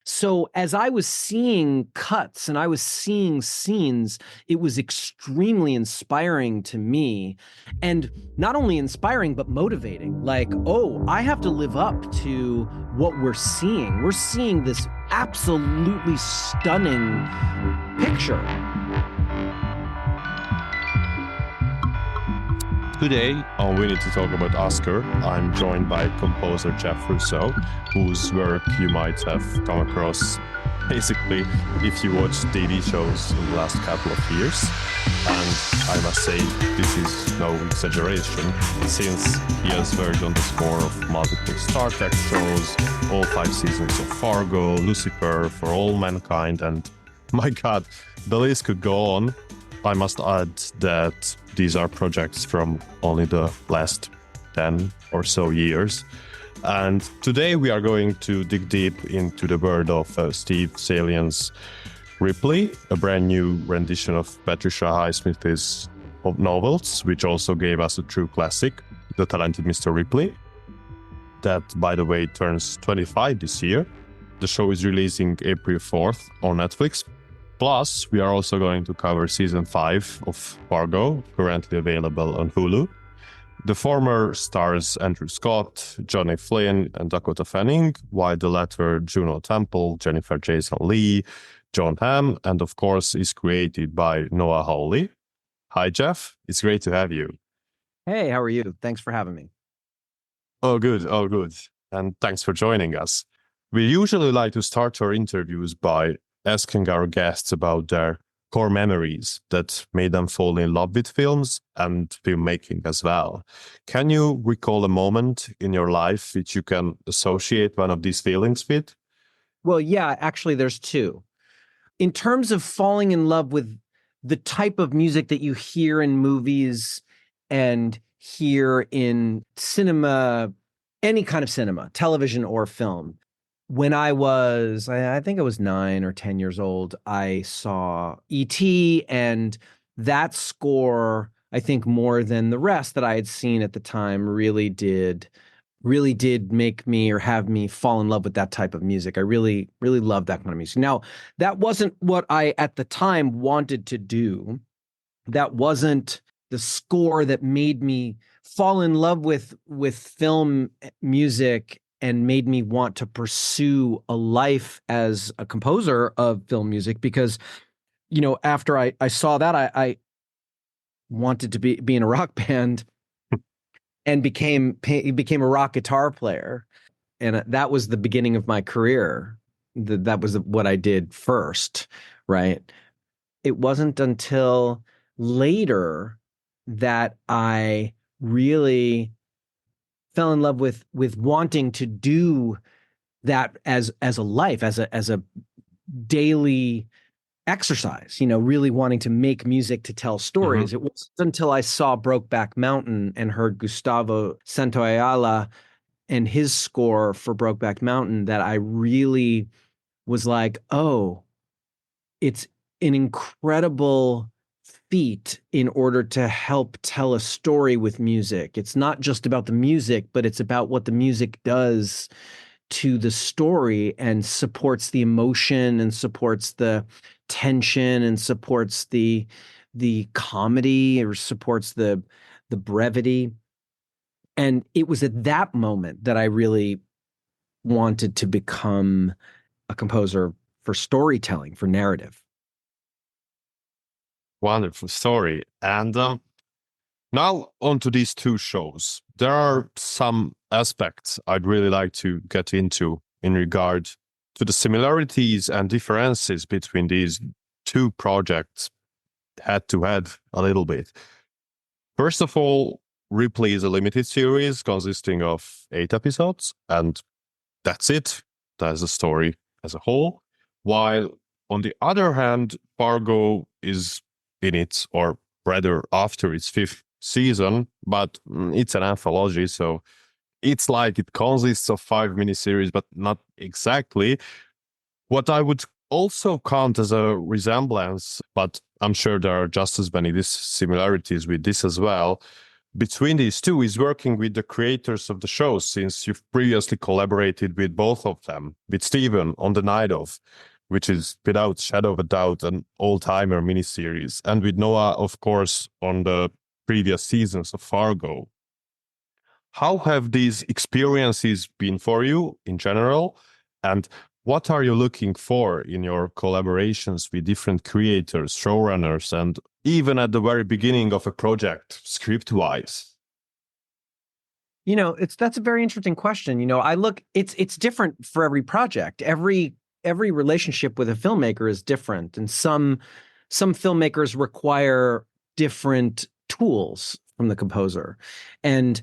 So as I was seeing cuts and I was seeing scenes, it was extremely inspiring to me. And not only inspiring, but motivating. Like, oh, I have to live up to what we're seeing. We're seeing this absolutely stunning picture. Today on We Need to Talk About Oscar, I'm joined by composer Jeff Russo, whose work you might have come across basically if you watch TV shows in the last couple of years. And I must say, this is no exaggeration, since he has worked on the score of multiple Star Trek shows, all 5 seasons of Fargo, Lucifer, For All Mankind, and my God, the list could go on. I must add that these are projects from only the last 10 or so years. And today we are going to dig deep into the world of Steve Salian's Ripley, a brand new rendition of Patricia Highsmith's novels, which also gave us a true classic, The Talented Mr. Ripley, that, by the way, turns 25 this year. The show is releasing April 4th on Netflix. Plus, we are also going to cover season 5 of Fargo, currently available on Hulu. The former stars Andrew Scott, Johnny Flynn, and Dakota Fanning, while the latter Juno Temple, Jennifer Jason Leigh, John Hamm, and of course is created by Noah Hawley. Hi, Jeff. It's great to have you. Hey, how are you? Thanks for having me. Oh, good. Oh, good. And thanks for joining us. We usually like to start our interviews by asking our guests about their core memories that made them fall in love with films and filmmaking as well. Can you recall a moment in your life which you can associate one of these feelings with? Well, yeah, actually, there's two. In terms of falling in love with the type of music that you hear in movies and hear in cinema, any kind of cinema, television or film. When I was, I think I was 9 or 10 years old, I saw E.T. and that score, I think more than the rest that I had seen at the time, really did make me or have me fall in love with that type of music. I really, really loved that kind of music. Now, that wasn't what I at the time wanted to do. That wasn't the score that made me fall in love with film music and made me want to pursue a life as a composer of film music, because, you know, after I saw that, I wanted to be in a rock band and became a rock guitar player. And that was the beginning of my career. That was what I did first, right? It wasn't until later that I really fell in love with wanting to do that as a life, as a daily exercise, you know, really wanting to make music to tell stories. Mm-hmm. It wasn't until I saw Brokeback Mountain and heard Gustavo Santaolalla and his score for Brokeback Mountain that I really was like, oh, it's an incredible feat in order to help tell a story with music. It's not just about the music, but it's about what the music does to the story and supports the emotion and supports the tension and supports the comedy or supports the brevity. And it was at that moment that I really wanted to become a composer for storytelling, for narrative. Wonderful story. And now on to these two shows. There are some aspects I'd really like to get into in regard to the similarities and differences between these two projects head to head a little bit. First of all, Ripley is a limited series consisting of 8 episodes, and that's it. That's the story as a whole. While on the other hand, Fargo is in its, or rather after its 5th season, but it's an anthology, so it's like it consists of 5 miniseries, but not exactly. What I would also count as a resemblance, but I'm sure there are just as many similarities with this as well, between these two is working with the creators of the shows, since you've previously collaborated with both of them, with Steven on The Night Of, which is without shadow of a doubt an all-timer miniseries, and with Noah, of course, on the previous seasons of Fargo. How have these experiences been for you in general? And what are you looking for in your collaborations with different creators, showrunners, and even at the very beginning of a project, script-wise? That's a very interesting question. It's different for every project. Every relationship with a filmmaker is different, and some filmmakers require different tools from the composer. And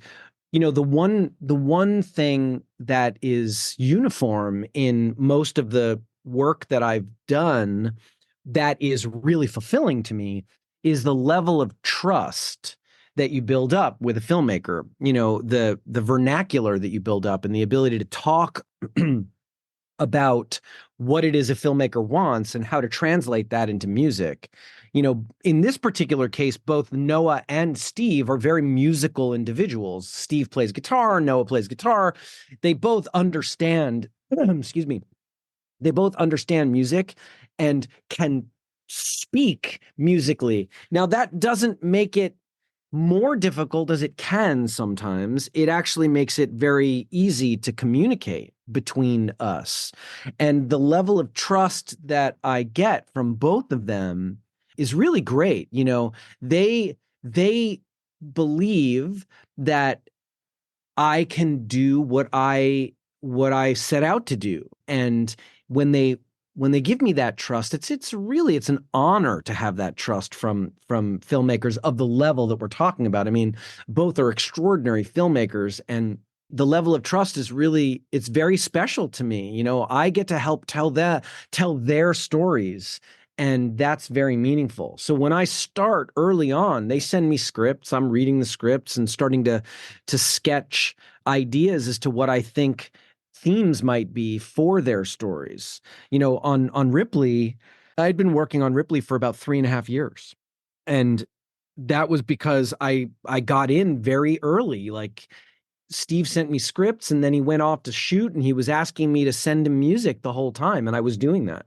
the one thing that is uniform in most of the work that I've done that is really fulfilling to me is the level of trust that you build up with a filmmaker. The vernacular that you build up and the ability to talk about what it is a filmmaker wants and how to translate that into music. In this particular case, both Noah and Steve are very musical individuals. Steve plays guitar, Noah plays guitar. They both understand, excuse me, they both understand music and can speak musically. Now, that doesn't make it more difficult, as it can sometimes. It actually makes it very easy to communicate between us. And the level of trust that I get from both of them is really great. They believe that I can do what I set out to do. And when they give me that trust, it's an honor to have that trust from filmmakers of the level that we're talking about. I mean, both are extraordinary filmmakers, and the level of trust is it's very special to me. I get to help tell their stories, and that's very meaningful. So when I start early on, they send me scripts. I'm reading the scripts and starting to sketch ideas as to what I think themes might be for their stories. On Ripley, I'd been working on Ripley for about 3.5 years. And that was because I got in very early. Like, Steve sent me scripts and then he went off to shoot, and he was asking me to send him music the whole time, and I was doing that.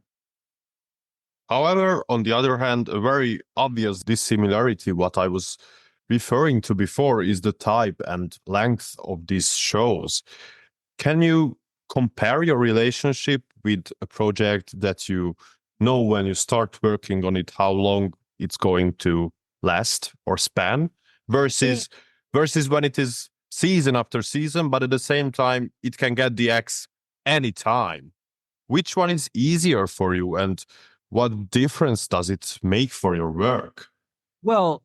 However, on the other hand, a very obvious dissimilarity, what I was referring to before, is the type and length of these shows. Can you compare your relationship with a project that you know when you start working on it, how long it's going to last or span, versus when it is season after season, but at the same time, it can get the X anytime? Which one is easier for you, and what difference does it make for your work? Well,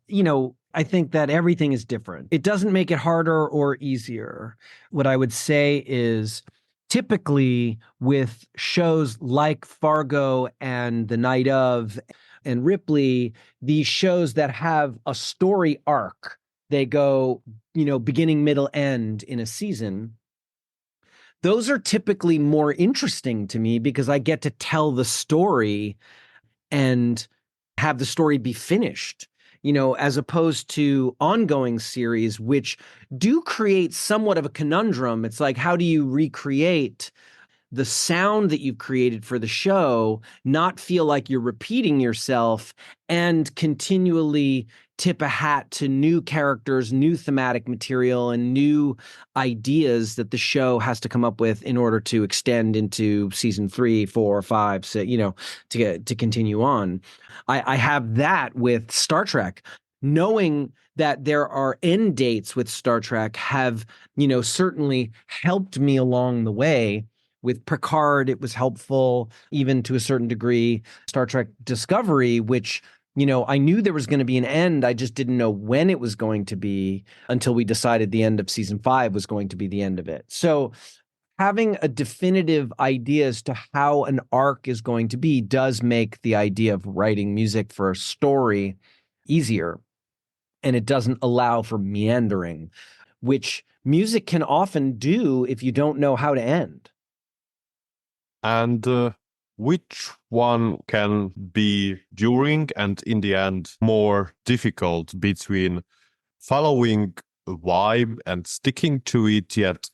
I think that everything is different. It doesn't make it harder or easier. What I would say is, typically with shows like Fargo and The Night Of and Ripley, these shows that have a story arc, they go, beginning, middle, end in a season. Those are typically more interesting to me because I get to tell the story and have the story be finished, as opposed to ongoing series, which do create somewhat of a conundrum. It's like, how do you recreate the sound that you've created for the show, not feel like you're repeating yourself, and continually tip a hat to new characters, new thematic material, and new ideas that the show has to come up with in order to extend into season 3, 4, 5, 6, to continue on. I have that with Star Trek. Knowing that there are end dates with Star Trek have, certainly helped me along the way. With Picard, it was helpful, even to a certain degree. Star Trek Discovery, which, I knew there was going to be an end. I just didn't know when it was going to be until we decided the end of season 5 was going to be the end of it. So having a definitive idea as to how an arc is going to be does make the idea of writing music for a story easier. And it doesn't allow for meandering, which music can often do if you don't know how to end. And which one can be during and in the end more difficult, between following vibe and sticking to it, yet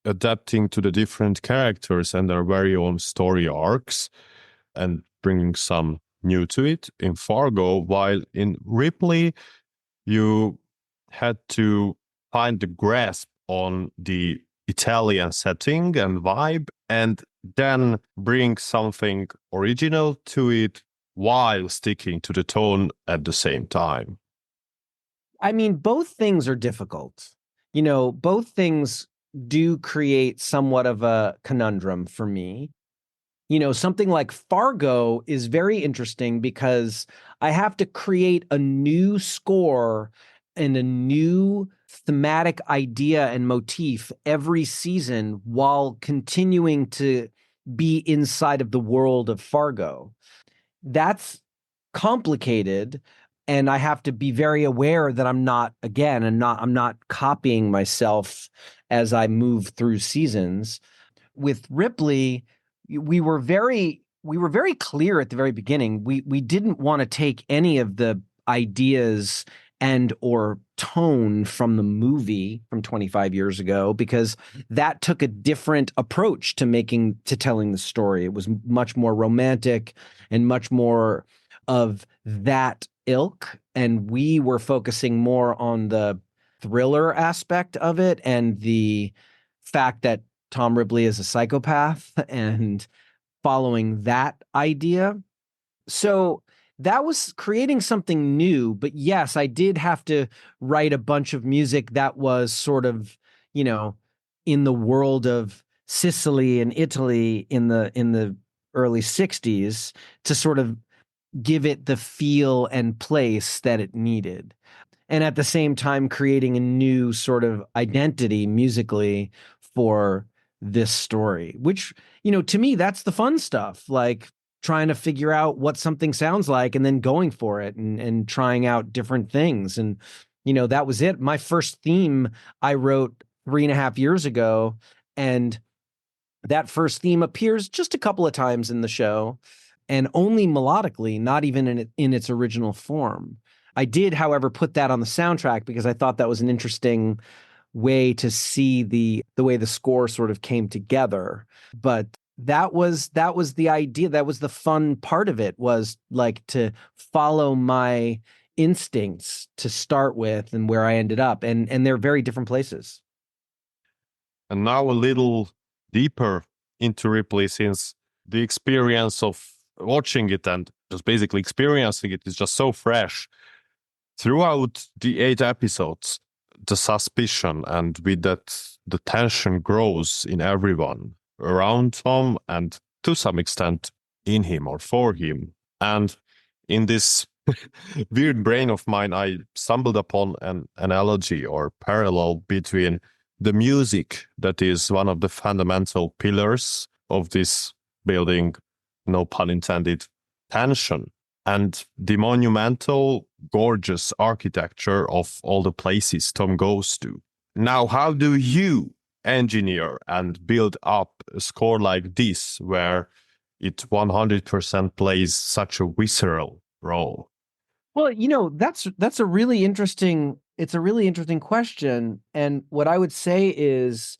adapting to the different characters and their very own story arcs and bringing some new to it in Fargo, while in Ripley, you had to find the grasp on the Italian setting and vibe and then bring something original to it while sticking to the tone at the same time. I mean, both things are difficult. Both things do create somewhat of a conundrum for me. Something like Fargo is very interesting because I have to create a new score and a new thematic idea and motif every season while continuing to be inside of the world of Fargo. That's complicated, and I have to be very aware that I'm not copying myself as I move through seasons. With Ripley, we were very clear at the very beginning. We didn't want to take any of the ideas and or tone from the movie from 25 years ago, because that took a different approach to telling the story. It was much more romantic and much more of that ilk, and we were focusing more on the thriller aspect of it and the fact that Tom Ripley is a psychopath and following that idea. So that was creating something new. But yes, I did have to write a bunch of music that was sort of, in the world of Sicily and Italy in the early 60s to sort of give it the feel and place that it needed. And at the same time, creating a new sort of identity musically for this story, which, to me, that's the fun stuff, like trying to figure out what something sounds like and then going for it and trying out different things. And, that was it. My first theme I wrote 3.5 years ago, and that first theme appears just a couple of times in the show and only melodically, not even in its original form. I did, however, put that on the soundtrack because I thought that was an interesting way to see the way the score sort of came together. But that was the idea. That was the fun part of it, was like to follow my instincts to start with and where I ended up. And they're very different places. And now a little deeper into Ripley, since the experience of watching it and just basically experiencing it is just so fresh. Throughout the 8 episodes, the suspicion and with that, the tension grows in everyone around Tom and to some extent in him or for him. And in this weird brain of mine, I stumbled upon an analogy or parallel between the music that is one of the fundamental pillars of this building, no pun intended, tension, and the monumental, gorgeous architecture of all the places Tom goes to. Now, how do you engineer and build up a score like this, where it 100% plays such a visceral role? Well, that's a really interesting question. And what I would say is,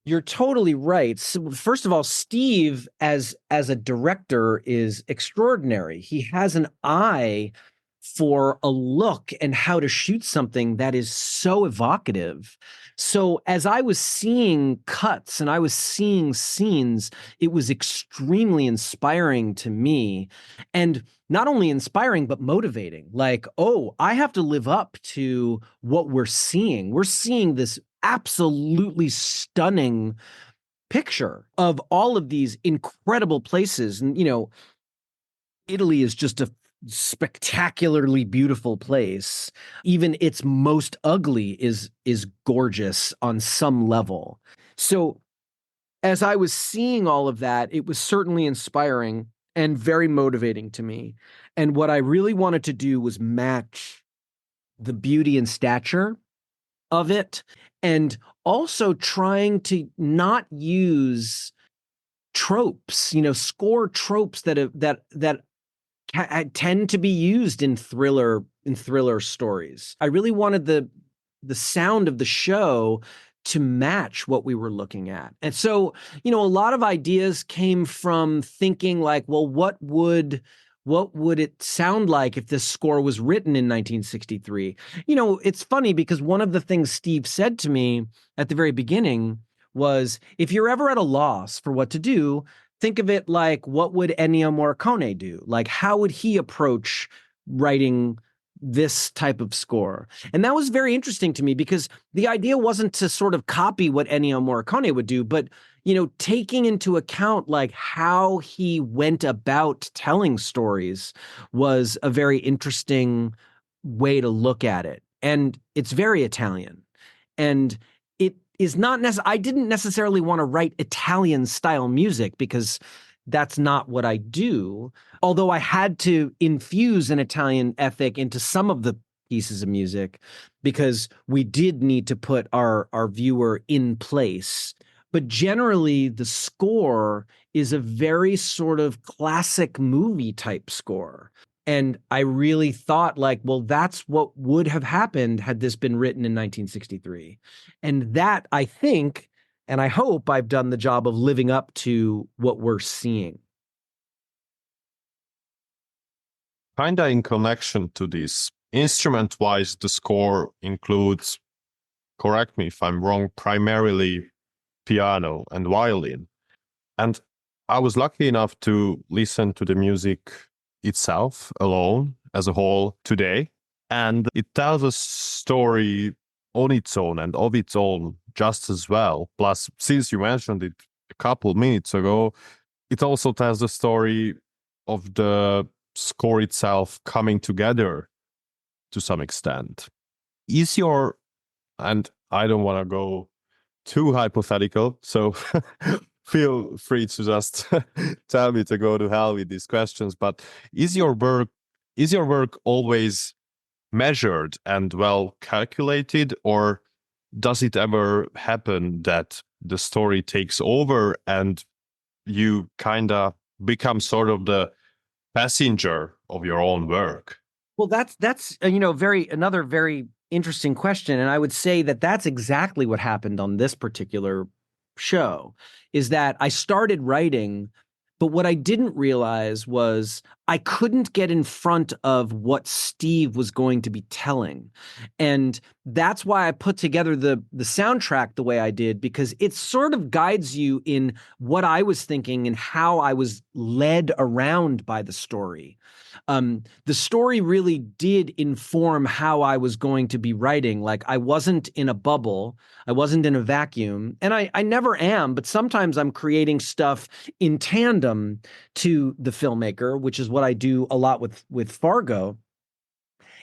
you're totally right. So first of all, Steve as a director is extraordinary. He has an eye for a look and how to shoot something that is so evocative. So as I was seeing cuts and I was seeing scenes, it was extremely inspiring to me. And not only inspiring, but motivating. Like, oh, I have to live up to what we're seeing. We're seeing this absolutely stunning picture of all of these incredible places. And, Italy is just a spectacularly beautiful place. Even its most ugly is gorgeous on some level. So as I was seeing all of that, it was certainly inspiring and very motivating to me. And what I really wanted to do was match the beauty and stature of it, and also trying to not use tropes, score tropes that tend to be used in thriller stories. I really wanted the sound of the show to match what we were looking at. And so, a lot of ideas came from thinking like, well, what would it sound like if this score was written in 1963? It's funny because one of the things Steve said to me at the very beginning was, if you're ever at a loss for what to do, think of it like, what would Ennio Morricone do? Like, how would he approach writing this type of score? And that was very interesting to me, because the idea wasn't to sort of copy what Ennio Morricone would do, but taking into account like how he went about telling stories was a very interesting way to look at it. And it's very Italian. And it is not I didn't necessarily want to write Italian style music, because that's not what I do. Although I had to infuse an Italian ethic into some of the pieces of music, because we did need to put our viewer in place. But generally, the score is a very sort of classic movie type score. And I really thought like, well, that's what would have happened had this been written in 1963. And that, I think, and I hope I've done the job of living up to what we're seeing. Kinda in connection to this, instrument-wise, the score includes, correct me if I'm wrong, primarily piano and violin. And I was lucky enough to listen to the music itself alone as a whole today. And it tells a story on its own and of its own just as well. Plus, since you mentioned it a couple minutes ago, it also tells the story of the score itself coming together to some extent. And I don't want to go too hypothetical, so feel free to just tell me to go to hell with these questions, but is your work always measured and well calculated, or does it ever happen that the story takes over and you kind of become sort of the passenger of your own work? Well, that's another very interesting question, and I would say that that's exactly what happened on this particular show, is that I started writing, but what I didn't realize was I couldn't get in front of what Steve was going to be telling. And that's why I put together the soundtrack the way I did, because it sort of guides you in what I was thinking and how I was led around by the story. The story really did inform how I was going to be writing. Like, I wasn't in a bubble. I wasn't in a vacuum. And I never am, but sometimes I'm creating stuff in tandem to the filmmaker, which is what I do a lot with Fargo.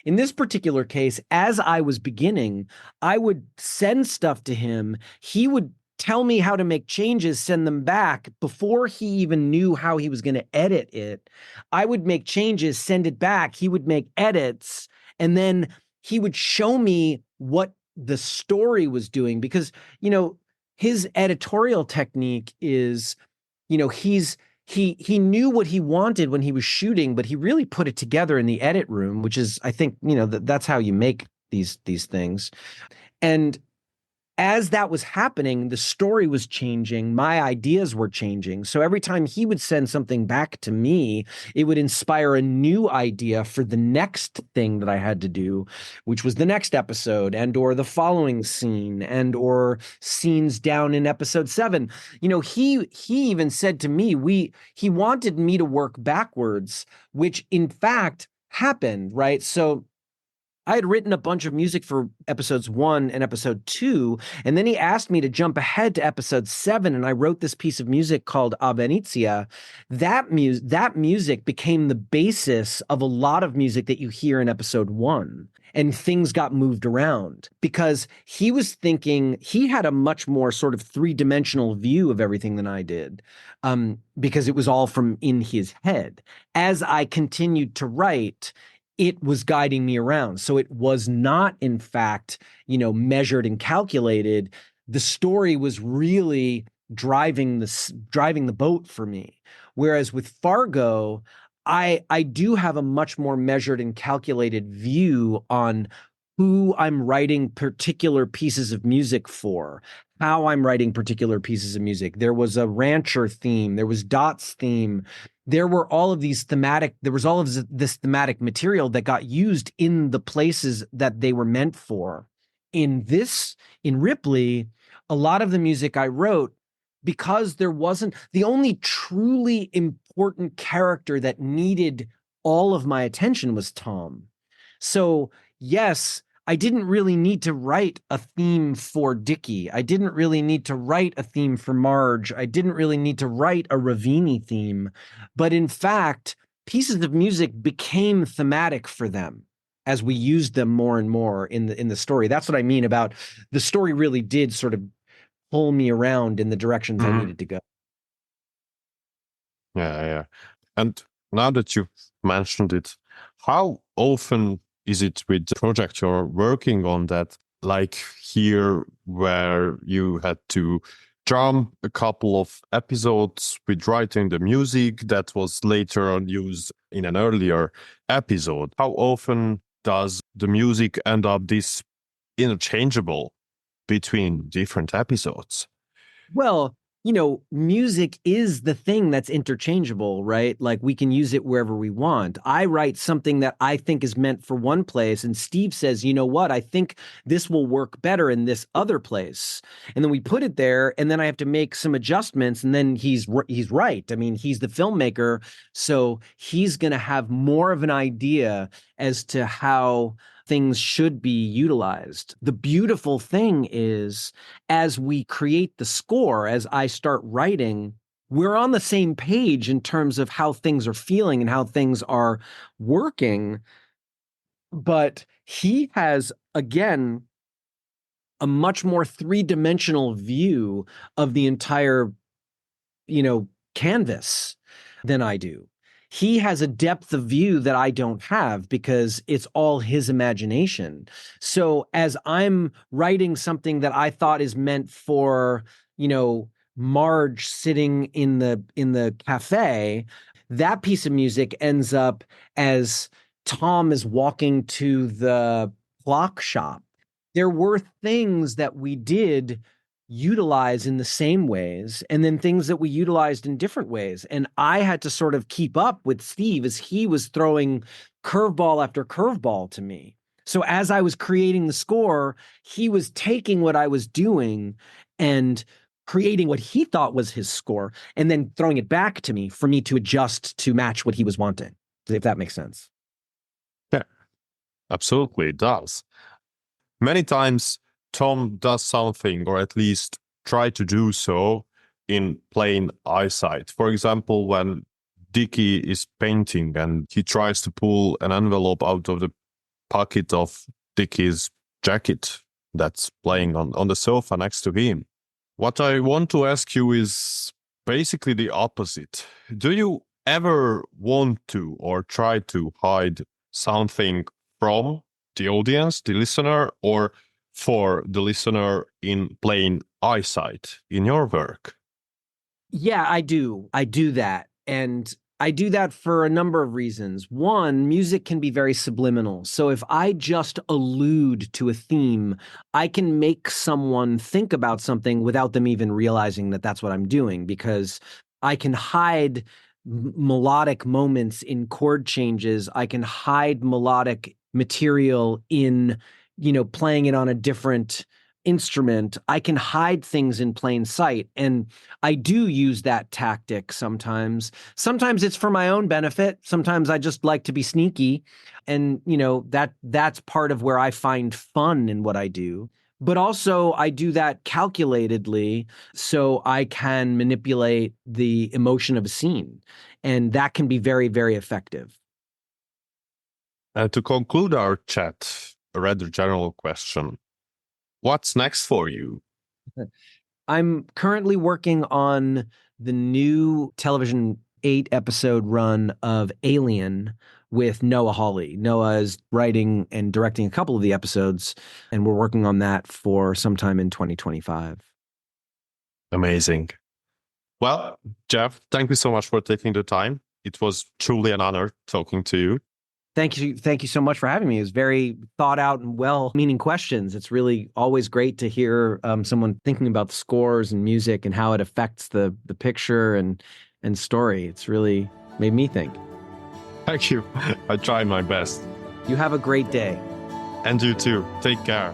In this particular case, as I was beginning, I would send stuff to him. He would tell me how to make changes, send them back before he even knew how he was going to edit it. I would make changes, send it back. He would make edits, and then he would show me what the story was doing, because, his editorial technique is, he knew what he wanted when he was shooting, but he really put it together in the edit room, which is, I think, that's how you make these things. And as that was happening, the story was changing, my ideas were changing. So every time he would send something back to me, it would inspire a new idea for the next thing that I had to do, which was the next episode, and or the following scene, and or scenes down in episode 7. He even said to me, he wanted me to work backwards, which in fact happened, right? So I had written a bunch of music for episodes 1 and episode 2, and then he asked me to jump ahead to episode 7, and I wrote this piece of music called A Venezia. That music became the basis of a lot of music that you hear in episode 1, and things got moved around because he was thinking, he had a much more sort of three-dimensional view of everything than I did, because it was all from in his head. As I continued to write, it was guiding me around. So it was not, in fact, measured and calculated. The story was really driving the boat for me. Whereas with Fargo, I do have a much more measured and calculated view on who I'm writing particular pieces of music for, how I'm writing particular pieces of music. There was a rancher theme, there was Dot's theme. There were all of these thematic, there was all of this thematic material that got used in the places that they were meant for. In Ripley, a lot of the music I wrote, because there wasn't the only truly important character that needed all of my attention was Tom. So, yes, I didn't really need to write a theme for Dickie. I didn't really need to write a theme for Marge. I didn't really need to write a Ravini theme. But in fact, pieces of music became thematic for them as we used them more and more in the story. That's what I mean about the story really did sort of pull me around in the directions I needed to go. Yeah. And now that you've mentioned it, how often is it with the project you're working on that, like here, where you had to jump a couple of episodes with writing the music that was later on used in an earlier episode? How often does the music end up this interchangeable between different episodes? Well, music is the thing that's interchangeable, right? Like we can use it wherever we want. I write something that I think is meant for one place, and Steve says, you know what? I think this will work better in this other place. And then we put it there, and then I have to make some adjustments, and then he's right. I mean, he's the filmmaker, so he's going to have more of an idea as to how things should be utilized. The beautiful thing is, as we create the score, as I start writing, we're on the same page in terms of how things are feeling and how things are working. But he has, again, a much more three-dimensional view of the entire, canvas than I do. He has a depth of view that I don't have because it's all his imagination. So as I'm writing something that I thought is meant for, Marge sitting in the cafe, that piece of music ends up as Tom is walking to the clock shop. There were things that we did utilize in the same ways, and then things that we utilized in different ways. And I had to sort of keep up with Steve as he was throwing curveball after curveball to me. So as I was creating the score, he was taking what I was doing and creating what he thought was his score, and then throwing it back to me for me to adjust to match what he was wanting, if that makes sense. Yeah, absolutely, it does. Many times, Tom does something, or at least try to do so, in plain eyesight. For example, when Dickie is painting and he tries to pull an envelope out of the pocket of Dickie's jacket that's laying on the sofa next to him. What I want to ask you is basically the opposite. Do you ever want to or try to hide something from the audience, the listener, or for the listener in plain eyesight in your work? Yeah, I do. I do that. And I do that for a number of reasons. One, music can be very subliminal. So if I just allude to a theme, I can make someone think about something without them even realizing that that's what I'm doing, because I can hide melodic moments in chord changes. I can hide melodic material in, playing it on a different instrument. I can hide things in plain sight. And I do use that tactic sometimes. Sometimes it's for my own benefit. Sometimes I just like to be sneaky. And, that's part of where I find fun in what I do. But also I do that calculatedly so I can manipulate the emotion of a scene. And that can be very, very effective. And to conclude our chat, a rather general question. What's next for you? I'm currently working on the new television 8-episode run of Alien with Noah Hawley. Noah is writing and directing a couple of the episodes, and we're working on that for sometime in 2025. Amazing. Well, Jeff, thank you so much for taking the time. It was truly an honor talking to you. Thank you so much for having me. It was very thought out and well-meaning questions. It's really always great to hear someone thinking about the scores and music and how it affects the picture and story. It's really made me think. Thank you. I try my best. You have a great day. And you too. Take care.